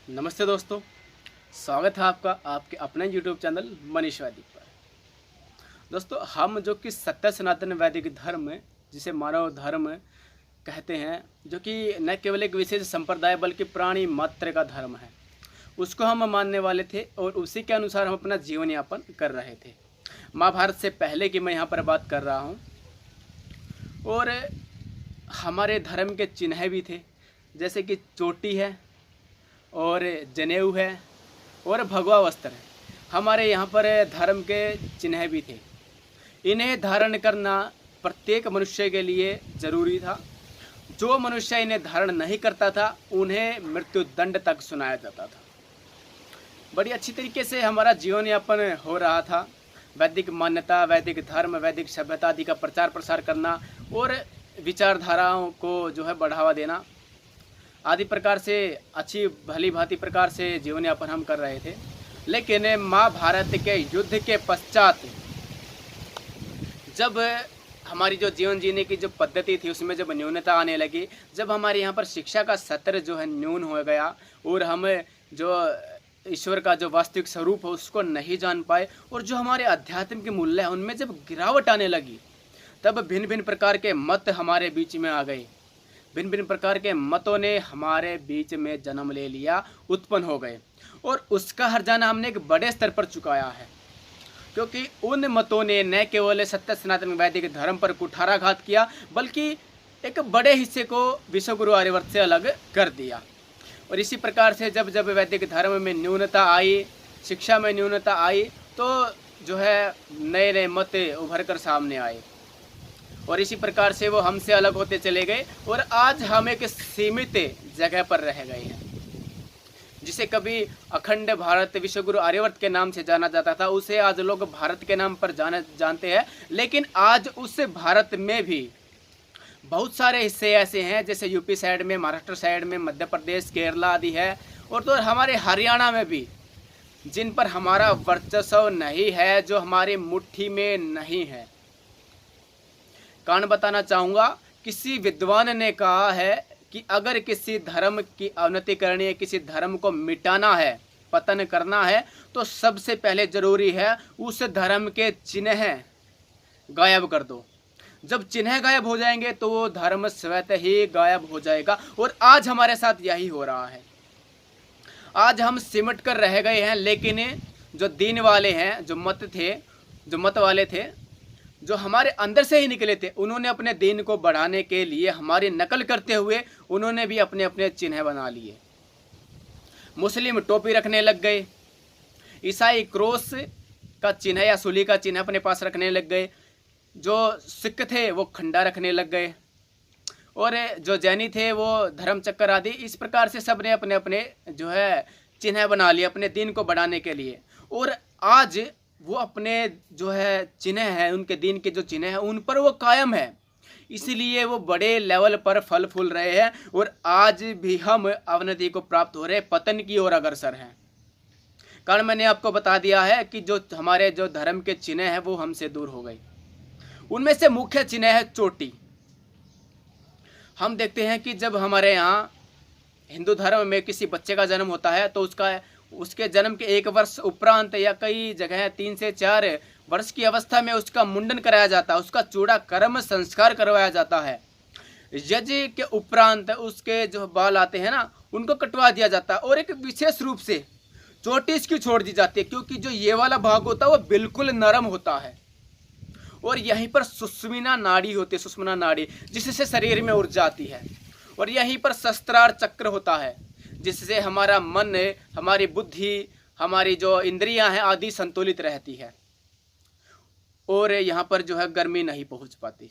नमस्ते दोस्तों, स्वागत है आपका आपके अपने YouTube चैनल मनीष वैदिक पर। दोस्तों, हम जो कि सत्य सनातन वैदिक धर्म जिसे मानव धर्म कहते हैं, जो कि न केवल एक विशेष संप्रदाय बल्कि प्राणी मात्र का धर्म है, उसको हम मानने वाले थे और उसी के अनुसार हम अपना जीवन यापन कर रहे थे। महाभारत से पहले की मैं यहाँ पर बात कर रहा हूँ। और हमारे धर्म के चिन्ह भी थे, जैसे कि चोटी है और जनेऊ है और भगवा वस्त्र है। हमारे यहाँ पर धर्म के चिन्ह भी थे। इन्हें धारण करना प्रत्येक मनुष्य के लिए ज़रूरी था। जो मनुष्य इन्हें धारण नहीं करता था उन्हें मृत्यु दंड तक सुनाया जाता था। बड़ी अच्छी तरीके से हमारा जीवन यापन हो रहा था। वैदिक मान्यता, वैदिक धर्म, वैदिक सभ्यता आदि का प्रचार प्रसार करना और विचारधाराओं को जो है बढ़ावा देना आदि प्रकार से अच्छी भली भांति प्रकार से जीवन यापन हम कर रहे थे। लेकिन महाभारत के युद्ध के पश्चात जब हमारी जो जीवन जीने की जो पद्धति थी उसमें जब न्यूनता आने लगी, जब हमारे यहाँ पर शिक्षा का स्तर जो है न्यून हो गया और हम जो ईश्वर का जो वास्तविक स्वरूप है उसको नहीं जान पाए और जो हमारे आध्यात्म के मूल्य है उनमें जब गिरावट आने लगी, तब भिन्न भिन्न प्रकार के मत हमारे बीच में आ गए। भिन्न भिन्न प्रकार के मतों ने हमारे बीच में जन्म ले लिया, उत्पन्न हो गए और उसका हर्जाना हमने एक बड़े स्तर पर चुकाया है। क्योंकि उन मतों ने न केवल सत्य सनातन वैदिक धर्म पर कुठाराघात किया बल्कि एक बड़े हिस्से को विश्वगुरु आर्यवर्त से अलग कर दिया। और इसी प्रकार से जब जब वैदिक धर्म में न्यूनता आई, शिक्षा में न्यूनता आई, तो जो है नए नए मत उभर कर सामने आए और इसी प्रकार से वो हमसे अलग होते चले गए और आज हम एक सीमित जगह पर रह गए हैं। जिसे कभी अखंड भारत विश्वगुरु आर्यवर्त के नाम से जाना जाता था, उसे आज लोग भारत के नाम पर जानते हैं। लेकिन आज उस भारत में भी बहुत सारे हिस्से ऐसे हैं, जैसे यूपी साइड में, महाराष्ट्र साइड में, मध्य प्रदेश, केरला आदि है और तो हमारे हरियाणा में भी, जिन पर हमारा वर्चस्व नहीं है, जो हमारी मुट्ठी में नहीं है। कारण बताना चाहूँगा, किसी विद्वान ने कहा है कि अगर किसी धर्म की अवनति करनी है, किसी धर्म को मिटाना है, पतन करना है, तो सबसे पहले जरूरी है उस धर्म के चिन्ह गायब कर दो। जब चिन्ह गायब हो जाएंगे तो वो धर्म स्वतः ही गायब हो जाएगा और आज हमारे साथ यही हो रहा है। आज हम सिमट कर रह गए हैं, लेकिन जो दीन वाले हैं, जो मत वाले थे, जो हमारे अंदर से ही निकले थे, उन्होंने अपने दीन को बढ़ाने के लिए हमारी नकल करते हुए उन्होंने भी अपने अपने चिन्ह बना लिए। मुस्लिम टोपी रखने लग गए, ईसाई क्रॉस का चिन्ह या सूली का चिन्ह अपने पास रखने लग गए, जो सिख थे वो खंडा रखने लग गए और जो जैनी थे वो धर्म चक्र आदि। इस प्रकार से सब ने अपने अपने जो है चिन्ह बना लिए अपने दीन को बढ़ाने के लिए। और आज वो अपने जो है चिन्ह है, उनके दीन के जो चिन्ह है उन पर वो कायम है, इसीलिए वो बड़े लेवल पर फल फूल रहे हैं और आज भी हम अवनति को प्राप्त हो रहे, पतन की ओर अग्रसर हैं। कारण मैंने आपको बता दिया है कि जो हमारे जो धर्म के चिन्ह है वो हमसे दूर हो गए। उनमें से मुख्य चिन्ह है चोटी। हम देखते हैं कि जब हमारे यहाँ हिंदू धर्म में किसी बच्चे का जन्म होता है तो उसके जन्म के 1 वर्ष उपरांत या कई जगह 3 से 4 वर्ष की अवस्था में उसका मुंडन कराया जाता है, उसका चूड़ा कर्म संस्कार करवाया जाता है। यज्ञ के उपरांत उसके जो बाल आते हैं ना, उनको कटवा दिया जाता है और एक विशेष रूप से चोटी इसकी छोड़ दी जाती है, क्योंकि जो ये वाला भाग होता है वो बिल्कुल नरम होता है और यहीं पर सुषुम्ना नाड़ी होती है, सुषुम्ना नाड़ी, जिससे शरीर में ऊर्जा आती है। और यहीं पर सहस्त्रार चक्र होता है, जिससे हमारा मन, हमारी बुद्धि, हमारी जो इंद्रियां हैं आदि संतुलित रहती है और यहाँ पर जो है गर्मी नहीं पहुँच पाती।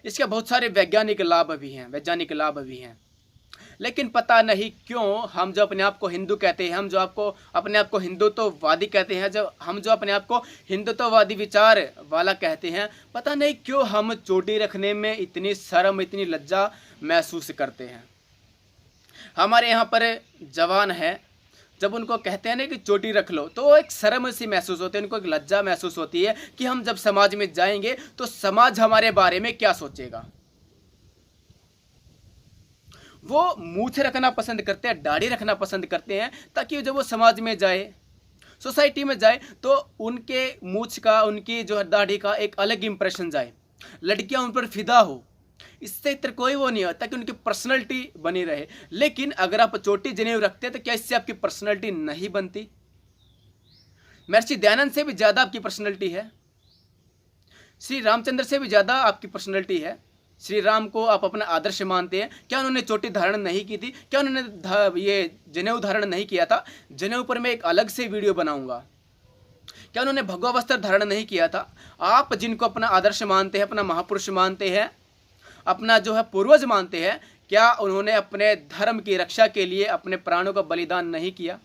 इसके बहुत सारे वैज्ञानिक लाभ भी हैं, लेकिन पता नहीं क्यों हम जो अपने आप को हिंदू कहते हैं, हम जो अपने आप को हिंदुत्ववादी कहते हैं, जब हम जो अपने आप को हिंदुत्ववादी विचार वाला कहते हैं, पता नहीं क्यों हम चोटी रखने में इतनी शर्म, इतनी लज्जा महसूस करते हैं। हमारे यहाँ पर जवान है, जब उनको कहते हैं ना कि चोटी रख लो, तो एक शर्म सी महसूस होती है, उनको एक लज्जा महसूस होती है कि हम जब समाज में जाएंगे तो समाज हमारे बारे में क्या सोचेगा। वो मूछ रखना पसंद करते हैं, दाढ़ी रखना पसंद करते हैं, ताकि जब वो समाज में जाए, सोसाइटी में जाए, तो उनके मूछ का, उनकी जो है दाढ़ी का एक अलग इंप्रेशन जाए, लड़कियां उन पर फिदा हो। इससे इतर कोई वो नहीं होता कि उनकी पर्सनैलिटी बनी रहे। लेकिन अगर आप चोटी जनेऊ रखते हैं तो क्या इससे आपकी पर्सनैलिटी नहीं बनती? महर्षि दयानंद से भी ज़्यादा आपकी पर्सनैलिटी है, श्री रामचंद्र से भी ज़्यादा आपकी पर्सनैलिटी है। श्री राम को आप अपना आदर्श मानते हैं, क्या उन्होंने चोटी धारण नहीं की थी? क्या उन्होंने ये जनेऊ धारण नहीं किया था? जनेऊ पर मैं एक अलग से वीडियो बनाऊंगा। क्या उन्होंने भगवा वस्त्र धारण नहीं किया था? आप जिनको अपना आदर्श मानते हैं, अपना महापुरुष मानते हैं, अपना जो है पूर्वज मानते हैं, क्या उन्होंने अपने धर्म की रक्षा के लिए अपने प्राणों का बलिदान नहीं किया?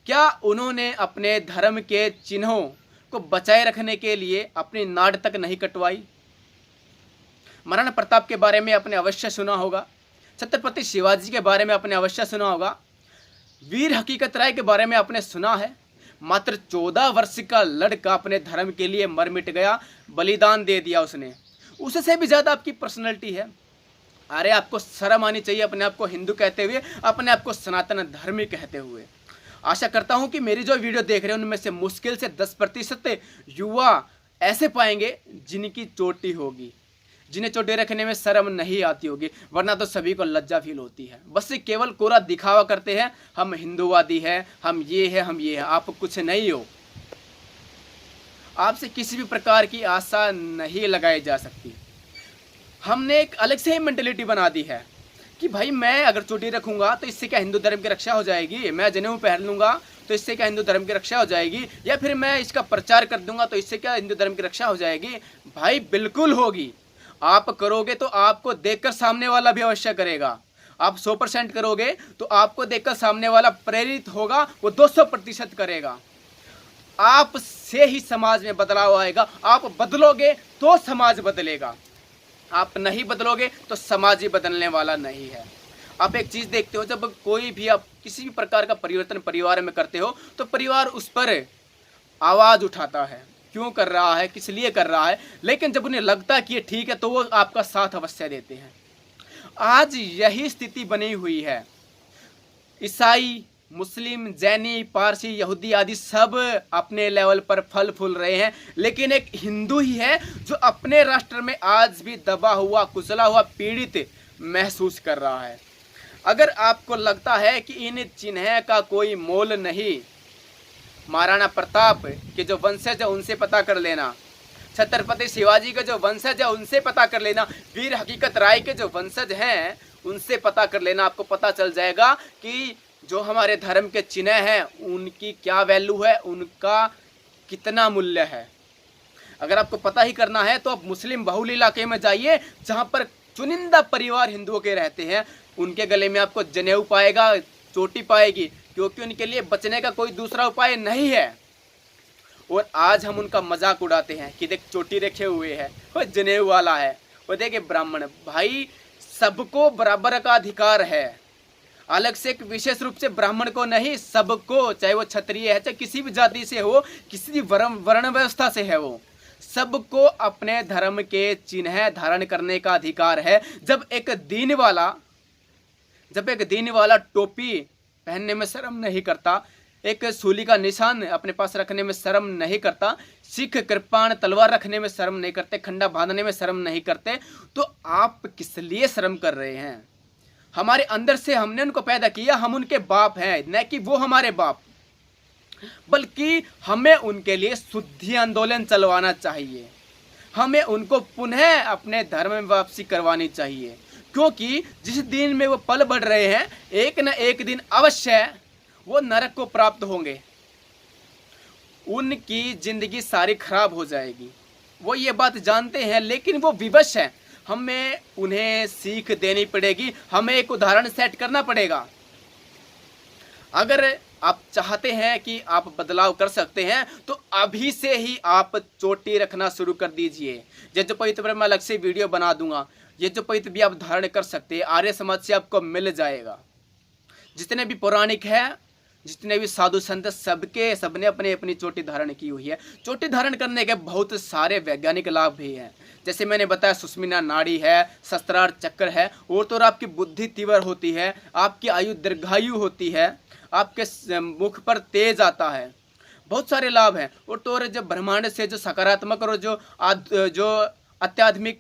क्या उन्होंने अपने धर्म के चिन्हों को बचाए रखने के लिए अपनी नाड़ तक नहीं कटवाई? महाराणा प्रताप के बारे में आपने अवश्य सुना होगा, छत्रपति शिवाजी के बारे में आपने अवश्य सुना होगा, वीर हकीकत राय के बारे में आपने सुना है। मात्र 14 वर्ष का लड़का अपने धर्म के लिए मर मिट गया, बलिदान दे दिया उसने। उससे भी ज़्यादा आपकी पर्सनैलिटी है। अरे आपको शर्म आनी चाहिए अपने आप को हिंदू कहते हुए, अपने आप को सनातन धर्मी कहते हुए। आशा करता हूं कि मेरी जो वीडियो देख रहे हैं उनमें से मुश्किल से 10% युवा ऐसे पाएंगे जिनकी चोटी होगी, जिन्हें चोटी रखने में शर्म नहीं आती होगी, वरना तो सभी को लज्जा फील होती है। बस ये केवल कोरा दिखावा करते हैं, हम हिंदूवादी हैं, हम ये हैं, हम ये हैं। आप कुछ नहीं हो, आपसे किसी भी प्रकार की आशा नहीं लगाई जा सकती। हमने एक अलग से ही मेंटेलिटी बना दी है कि भाई मैं अगर चोटी रखूंगा तो इससे क्या हिंदू धर्म की रक्षा हो जाएगी, मैं जनेऊ पहन लूंगा तो इससे क्या हिंदू धर्म की रक्षा हो जाएगी, या फिर मैं इसका प्रचार कर दूंगा तो इससे क्या हिंदू धर्म की रक्षा हो जाएगी। भाई बिल्कुल होगी। आप करोगे तो आपको देखकर सामने वाला भी अवश्य करेगा। आप 100% करोगे तो आपको देखकर सामने वाला प्रेरित होगा, वो 200% करेगा। आप से ही समाज में बदलाव आएगा। आप बदलोगे तो समाज बदलेगा, आप नहीं बदलोगे तो समाज ही बदलने वाला नहीं है। आप एक चीज़ देखते हो, जब कोई भी आप किसी भी प्रकार का परिवर्तन परिवार में करते हो तो परिवार उस पर आवाज़ उठाता है, क्यों कर रहा है, किस लिए कर रहा है। लेकिन जब उन्हें लगता है कि ये ठीक है तो वो आपका साथ अवश्य देते हैं। आज यही स्थिति बनी हुई है। ईसाई, मुस्लिम, जैनी, पारसी, यहूदी आदि सब अपने लेवल पर फल फूल रहे हैं, लेकिन एक हिंदू ही है जो अपने राष्ट्र में आज भी दबा हुआ, कुचला हुआ, पीड़ित महसूस कर रहा है। अगर आपको लगता है कि इन चिन्ह का कोई मोल नहीं, महाराणा प्रताप के जो वंशज है उनसे पता कर लेना, छत्रपति शिवाजी के जो वंशज है उनसे पता कर लेना, वीर हकीकत राय के जो वंशज हैं उनसे पता कर लेना। आपको पता चल जाएगा कि जो हमारे धर्म के चिन्ह हैं उनकी क्या वैल्यू है, उनका कितना मूल्य है। अगर आपको पता ही करना है तो आप मुस्लिम बहुल इलाके में जाइए, जहाँ पर चुनिंदा परिवार हिंदुओं के रहते हैं। उनके गले में आपको जनेऊ पाएगा, चोटी पाएगी, क्योंकि उनके लिए बचने का कोई दूसरा उपाय नहीं है। और आज हम उनका मजाक उड़ाते हैं कि देख चोटी रखे हुए है, वो जनेऊ वाला है, वो देखे ब्राह्मण। भाई सबको बराबर का अधिकार है, अलग से एक विशेष रूप से ब्राह्मण को नहीं, सबको, चाहे वो क्षत्रिय है, चाहे किसी भी जाति से हो, किसी वर्ण व्यवस्था से है, वो सबको अपने धर्म के चिन्ह धारण करने का अधिकार है। जब एक दीन वाला टोपी पहनने में शर्म नहीं करता, एक सूली का निशान अपने पास रखने में शर्म नहीं करता, सिख कृपाण तलवार रखने में शर्म नहीं करते, खंडा बांधने में शर्म नहीं करते, तो आप किस लिए शर्म कर रहे हैं? हमारे अंदर से हमने उनको पैदा किया, हम उनके बाप हैं, न कि वो हमारे बाप। बल्कि हमें उनके लिए शुद्धि आंदोलन चलवाना चाहिए, हमें उनको पुनः अपने धर्म में वापसी करवानी चाहिए, क्योंकि जिस दिन में वो पल बढ़ रहे हैं, एक न एक दिन अवश्य वो नरक को प्राप्त होंगे, उनकी जिंदगी सारी खराब हो जाएगी। वो ये बात जानते हैं, लेकिन वो विवश हैं। हमें उन्हें सीख देनी पड़ेगी, हमें एक उदाहरण सेट करना पड़ेगा। अगर आप चाहते हैं कि आप बदलाव कर सकते हैं तो अभी से ही आप चोटी रखना शुरू कर दीजिए। यज्ञोपवीत पर मैं अलग से वीडियो बना दूंगा, यज्ञोपवीत भी आप धारण कर सकते हैं, आर्य समाज से आपको मिल जाएगा। जितने भी पौराणिक हैं जितने भी साधु संत सबने अपने अपनी चोटी धारण की हुई है। चोटी धारण करने के बहुत सारे वैज्ञानिक लाभ भी हैं। जैसे मैंने बताया, सुषुम्ना नाड़ी है, सहस्त्रार चक्र है, और तो और आपकी बुद्धि तीव्र होती है, आपकी आयु दीर्घायु होती है, आपके मुख पर तेज आता है, बहुत सारे लाभ हैं। और तो और जब ब्रह्मांड से जो सकारात्मक और जो अत्याधुनिक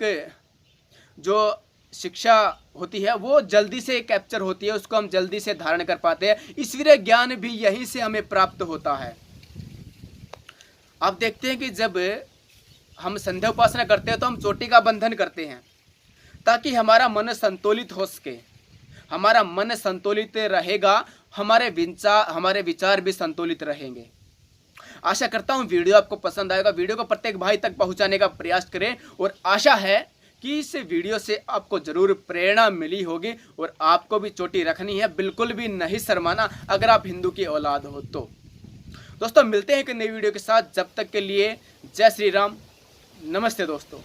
जो शिक्षा होती है वो जल्दी से कैप्चर होती है, उसको हम जल्दी से धारण कर पाते हैं। ईश्वरीय ज्ञान भी यहीं से हमें प्राप्त होता है। आप देखते हैं कि जब हम संध्या उपासना करते हैं तो हम चोटी का बंधन करते हैं ताकि हमारा मन संतुलित हो सके। हमारा मन संतुलित रहेगा, हमारे विचार भी संतुलित रहेंगे। आशा करता हूँ वीडियो आपको पसंद आएगा। वीडियो को प्रत्येक भाई तक पहुँचाने का प्रयास करें, और आशा है कि इस वीडियो से आपको जरूर प्रेरणा मिली होगी और आपको भी चोटी रखनी है। बिल्कुल भी नहीं शर्माना अगर आप हिंदू की औलाद हो तो। दोस्तों मिलते हैं एक नई वीडियो के साथ, जब तक के लिए जय श्री राम, नमस्ते दोस्तों।